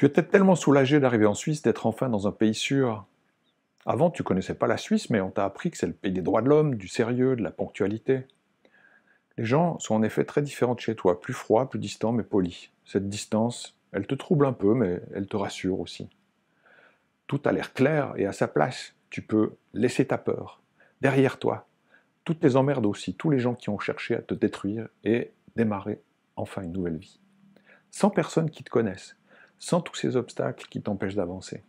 Tu étais tellement soulagé d'arriver en Suisse, d'être enfin dans un pays sûr. Avant, tu connaissais pas la Suisse, mais on t'a appris que c'est le pays des droits de l'homme, du sérieux, de la ponctualité. Les gens sont en effet très différents de chez toi, plus froids, plus distants, mais polis. Cette distance, elle te trouble un peu, mais elle te rassure aussi. Tout a l'air clair et à sa place. Tu peux laisser ta peur derrière toi, toutes tes emmerdes aussi, tous les gens qui ont cherché à te détruire et démarrer enfin une nouvelle vie. Sans personne qui te connaisse, sans tous ces obstacles qui t'empêchent d'avancer.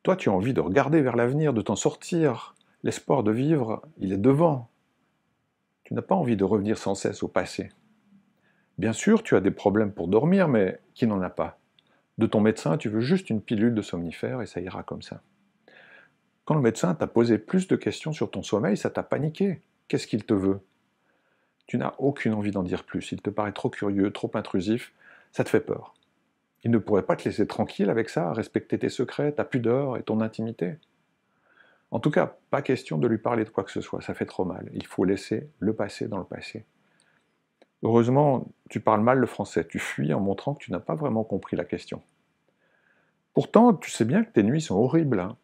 Toi, tu as envie de regarder vers l'avenir, de t'en sortir. L'espoir de vivre, il est devant. Tu n'as pas envie de revenir sans cesse au passé. Bien sûr, tu as des problèmes pour dormir, mais qui n'en a pas? De ton médecin, tu veux juste une pilule de somnifère et ça ira comme ça. Quand le médecin t'a posé plus de questions sur ton sommeil, ça t'a paniqué. Qu'est-ce qu'il te veut? Tu n'as aucune envie d'en dire plus. Il te paraît trop curieux, trop intrusif. Ça te fait peur. Il ne pourrait pas te laisser tranquille avec ça, respecter tes secrets, ta pudeur et ton intimité. En tout cas, pas question de lui parler de quoi que ce soit, ça fait trop mal. Il faut laisser le passé dans le passé. Heureusement, tu parles mal le français, tu fuis en montrant que tu n'as pas vraiment compris la question. Pourtant, tu sais bien que tes nuits sont horribles, hein.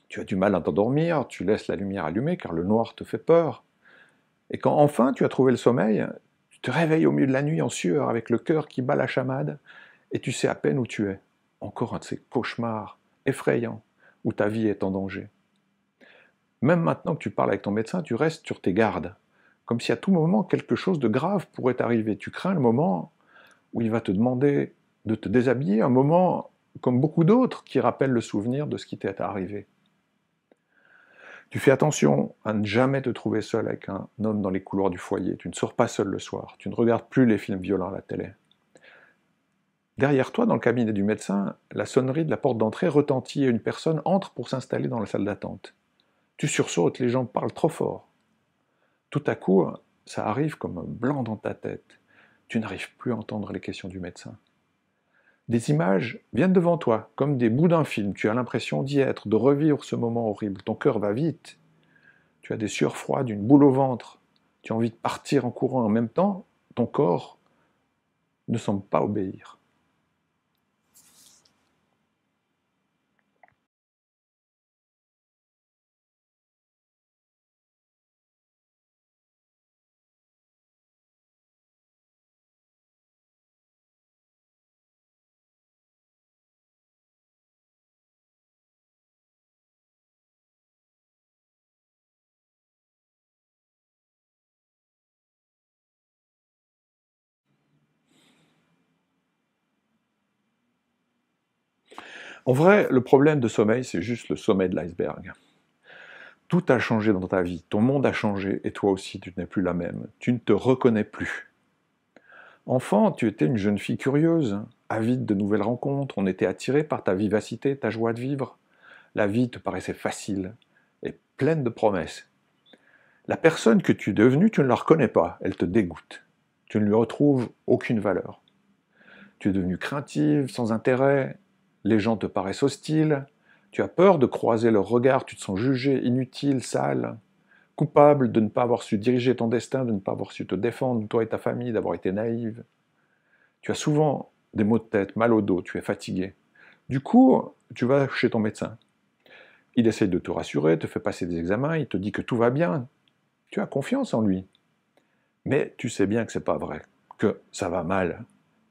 Tu as du mal à t'endormir, tu laisses la lumière allumée car le noir te fait peur. Et quand enfin tu as trouvé le sommeil, tu te réveilles au milieu de la nuit en sueur avec le cœur qui bat la chamade et tu sais à peine où tu es. Encore un de ces cauchemars effrayants où ta vie est en danger. Même maintenant que tu parles avec ton médecin, tu restes sur tes gardes, comme si à tout moment quelque chose de grave pourrait arriver. Tu crains le moment où il va te demander de te déshabiller, un moment comme beaucoup d'autres qui rappellent le souvenir de ce qui t'est arrivé. Tu fais attention à ne jamais te trouver seul avec un homme dans les couloirs du foyer. Tu ne sors pas seul le soir. Tu ne regardes plus les films violents à la télé. Derrière toi, dans le cabinet du médecin, la sonnerie de la porte d'entrée retentit et une personne entre pour s'installer dans la salle d'attente. Tu sursautes, les gens parlent trop fort. Tout à coup, ça arrive comme un blanc dans ta tête. Tu n'arrives plus à entendre les questions du médecin. Des images viennent devant toi, comme des bouts d'un film. Tu as l'impression d'y être, de revivre ce moment horrible. Ton cœur va vite. Tu as des sueurs froides, une boule au ventre. Tu as envie de partir en courant. En même temps, ton corps ne semble pas obéir. En vrai, le problème de sommeil, c'est juste le sommet de l'iceberg. Tout a changé dans ta vie, ton monde a changé, et toi aussi, tu n'es plus la même. Tu ne te reconnais plus. Enfant, tu étais une jeune fille curieuse, avide de nouvelles rencontres, on était attiré par ta vivacité, ta joie de vivre. La vie te paraissait facile et pleine de promesses. La personne que tu es devenue, tu ne la reconnais pas, elle te dégoûte. Tu ne lui retrouves aucune valeur. Tu es devenue craintive, sans intérêt, les gens te paraissent hostiles, tu as peur de croiser leurs regards, tu te sens jugé, inutile, sale, coupable de ne pas avoir su diriger ton destin, de ne pas avoir su te défendre, toi et ta famille, d'avoir été naïve. Tu as souvent des maux de tête, mal au dos, tu es fatigué. Du coup, tu vas chez ton médecin. Il essaye de te rassurer, te fait passer des examens, il te dit que tout va bien. Tu as confiance en lui. Mais tu sais bien que c'est pas vrai, que ça va mal.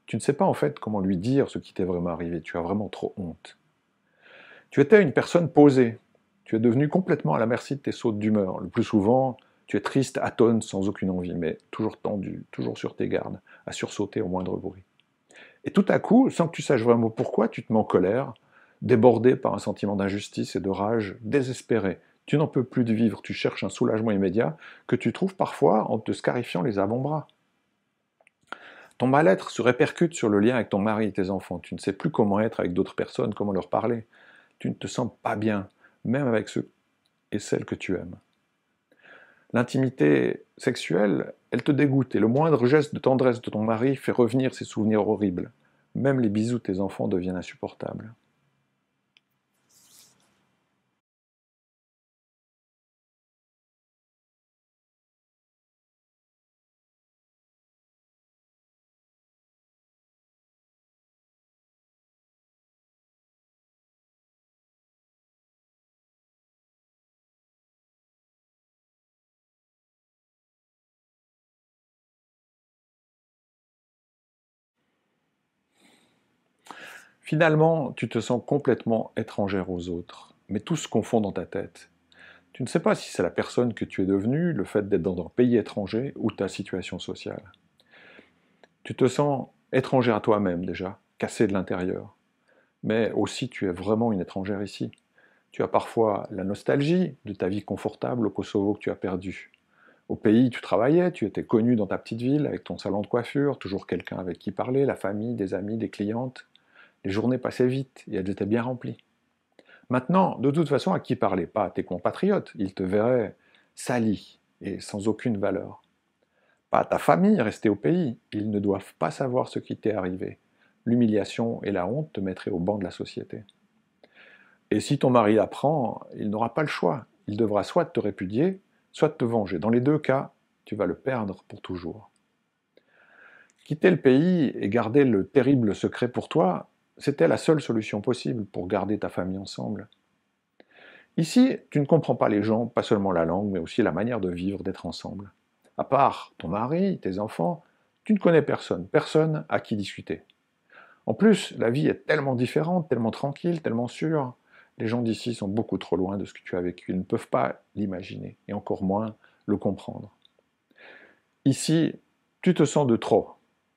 Tu ne sais pas en fait comment lui dire ce qui t'est vraiment arrivé, tu as vraiment trop honte. Tu étais une personne posée, tu es devenu complètement à la merci de tes sautes d'humeur. Le plus souvent, tu es triste, atone, sans aucune envie, mais toujours tendu, toujours sur tes gardes, à sursauter au moindre bruit. Et tout à coup, sans que tu saches vraiment pourquoi, tu te mets en colère, débordé par un sentiment d'injustice et de rage, désespéré. Tu n'en peux plus de vivre, tu cherches un soulagement immédiat que tu trouves parfois en te scarifiant les avant-bras. Ton mal-être se répercute sur le lien avec ton mari et tes enfants. Tu ne sais plus comment être avec d'autres personnes, comment leur parler. Tu ne te sens pas bien, même avec ceux et celles que tu aimes. L'intimité sexuelle, elle te dégoûte, et le moindre geste de tendresse de ton mari fait revenir ces souvenirs horribles. Même les bisous de tes enfants deviennent insupportables. Finalement, tu te sens complètement étrangère aux autres, mais tout se confond dans ta tête. Tu ne sais pas si c'est la personne que tu es devenue, le fait d'être dans un pays étranger, ou ta situation sociale. Tu te sens étrangère à toi-même déjà, cassée de l'intérieur. Mais aussi tu es vraiment une étrangère ici. Tu as parfois la nostalgie de ta vie confortable au Kosovo que tu as perdue. Au pays, tu travaillais, tu étais connu dans ta petite ville, avec ton salon de coiffure, toujours quelqu'un avec qui parler, la famille, des amis, des clientes. Les journées passaient vite et elles étaient bien remplies. Maintenant, de toute façon, à qui parler? Pas à tes compatriotes, ils te verraient sali et sans aucune valeur. Pas à ta famille restée au pays, ils ne doivent pas savoir ce qui t'est arrivé. L'humiliation et la honte te mettraient au banc de la société. Et si ton mari l'apprend, il n'aura pas le choix. Il devra soit te répudier, soit te venger. Dans les deux cas, tu vas le perdre pour toujours. Quitter le pays et garder le terrible secret pour toi, c'était la seule solution possible pour garder ta famille ensemble. Ici, tu ne comprends pas les gens, pas seulement la langue, mais aussi la manière de vivre, d'être ensemble. À part ton mari, tes enfants, tu ne connais personne, personne à qui discuter. En plus, la vie est tellement différente, tellement tranquille, tellement sûre. Les gens d'ici sont beaucoup trop loin de ce que tu as vécu. Ils ne peuvent pas l'imaginer, et encore moins le comprendre. Ici, tu te sens de trop.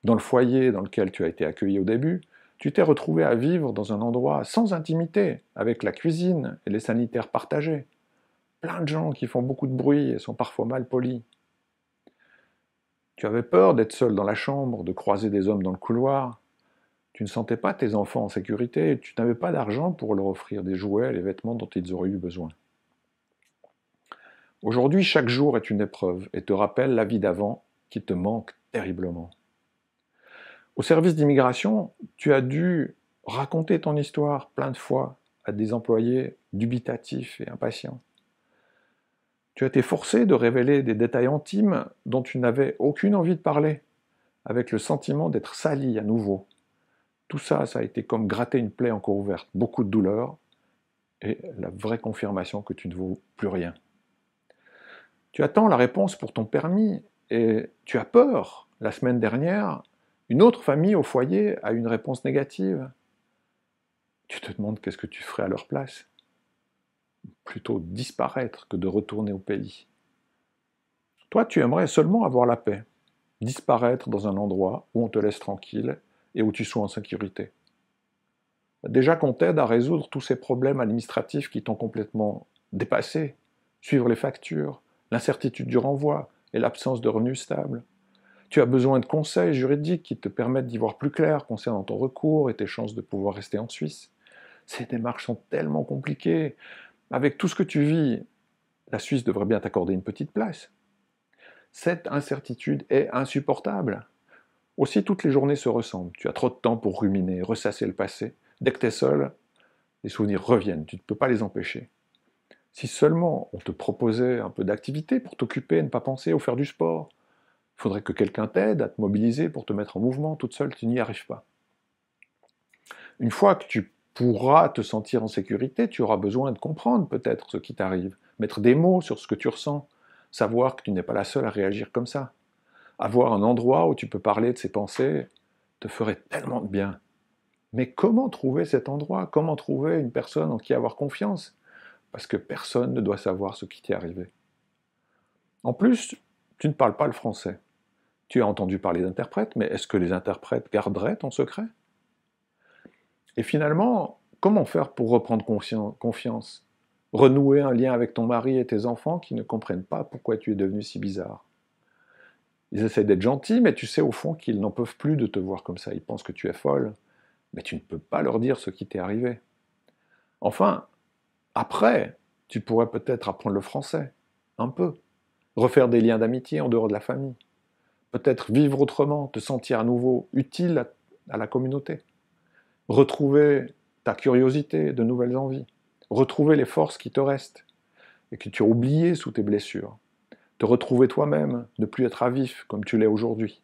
Dans le foyer dans lequel tu as été accueilli au début, tu t'es retrouvé à vivre dans un endroit sans intimité, avec la cuisine et les sanitaires partagés. Plein de gens qui font beaucoup de bruit et sont parfois mal polis. Tu avais peur d'être seul dans la chambre, de croiser des hommes dans le couloir. Tu ne sentais pas tes enfants en sécurité et tu n'avais pas d'argent pour leur offrir des jouets et les vêtements dont ils auraient eu besoin. Aujourd'hui, chaque jour est une épreuve et te rappelle la vie d'avant qui te manque terriblement. Au service d'immigration, tu as dû raconter ton histoire plein de fois à des employés dubitatifs et impatients. Tu as été forcé de révéler des détails intimes dont tu n'avais aucune envie de parler, avec le sentiment d'être sali à nouveau. Tout ça, ça a été comme gratter une plaie encore ouverte, beaucoup de douleur et la vraie confirmation que tu ne vaux plus rien. Tu attends la réponse pour ton permis et tu as peur. La semaine dernière, une autre famille au foyer a une réponse négative. Tu te demandes qu'est-ce que tu ferais à leur place. Plutôt disparaître que de retourner au pays. Toi, tu aimerais seulement avoir la paix, disparaître dans un endroit où on te laisse tranquille et où tu sois en sécurité. Déjà qu'on t'aide à résoudre tous ces problèmes administratifs qui t'ont complètement dépassé, suivre les factures, l'incertitude du renvoi et l'absence de revenus stables. Tu as besoin de conseils juridiques qui te permettent d'y voir plus clair concernant ton recours et tes chances de pouvoir rester en Suisse. Ces démarches sont tellement compliquées. Avec tout ce que tu vis, la Suisse devrait bien t'accorder une petite place. Cette incertitude est insupportable. Aussi, toutes les journées se ressemblent. Tu as trop de temps pour ruminer, ressasser le passé. Dès que tu es seul, les souvenirs reviennent, tu ne peux pas les empêcher. Si seulement on te proposait un peu d'activité pour t'occuper, ne pas penser ou faire du sport, il faudrait que quelqu'un t'aide à te mobiliser pour te mettre en mouvement. Toute seule, tu n'y arrives pas. Une fois que tu pourras te sentir en sécurité, tu auras besoin de comprendre peut-être ce qui t'arrive, mettre des mots sur ce que tu ressens, savoir que tu n'es pas la seule à réagir comme ça. Avoir un endroit où tu peux parler de ses pensées te ferait tellement de bien. Mais comment trouver cet endroit? Comment trouver une personne en qui avoir confiance? Parce que personne ne doit savoir ce qui t'est arrivé. En plus, tu ne parles pas le français. Tu as entendu parler d'interprètes, mais est-ce que les interprètes garderaient ton secret? Et finalement, comment faire pour reprendre confiance? Renouer un lien avec ton mari et tes enfants qui ne comprennent pas pourquoi tu es devenu si bizarre. Ils essaient d'être gentils, mais tu sais au fond qu'ils n'en peuvent plus de te voir comme ça. Ils pensent que tu es folle, mais tu ne peux pas leur dire ce qui t'est arrivé. Enfin, après, tu pourrais peut-être apprendre le français, un peu. Refaire des liens d'amitié en dehors de la famille. Peut-être vivre autrement, te sentir à nouveau utile à la communauté. Retrouver ta curiosité, de nouvelles envies. Retrouver les forces qui te restent et que tu as oubliées sous tes blessures. Te retrouver toi-même, ne plus être à vif comme tu l'es aujourd'hui.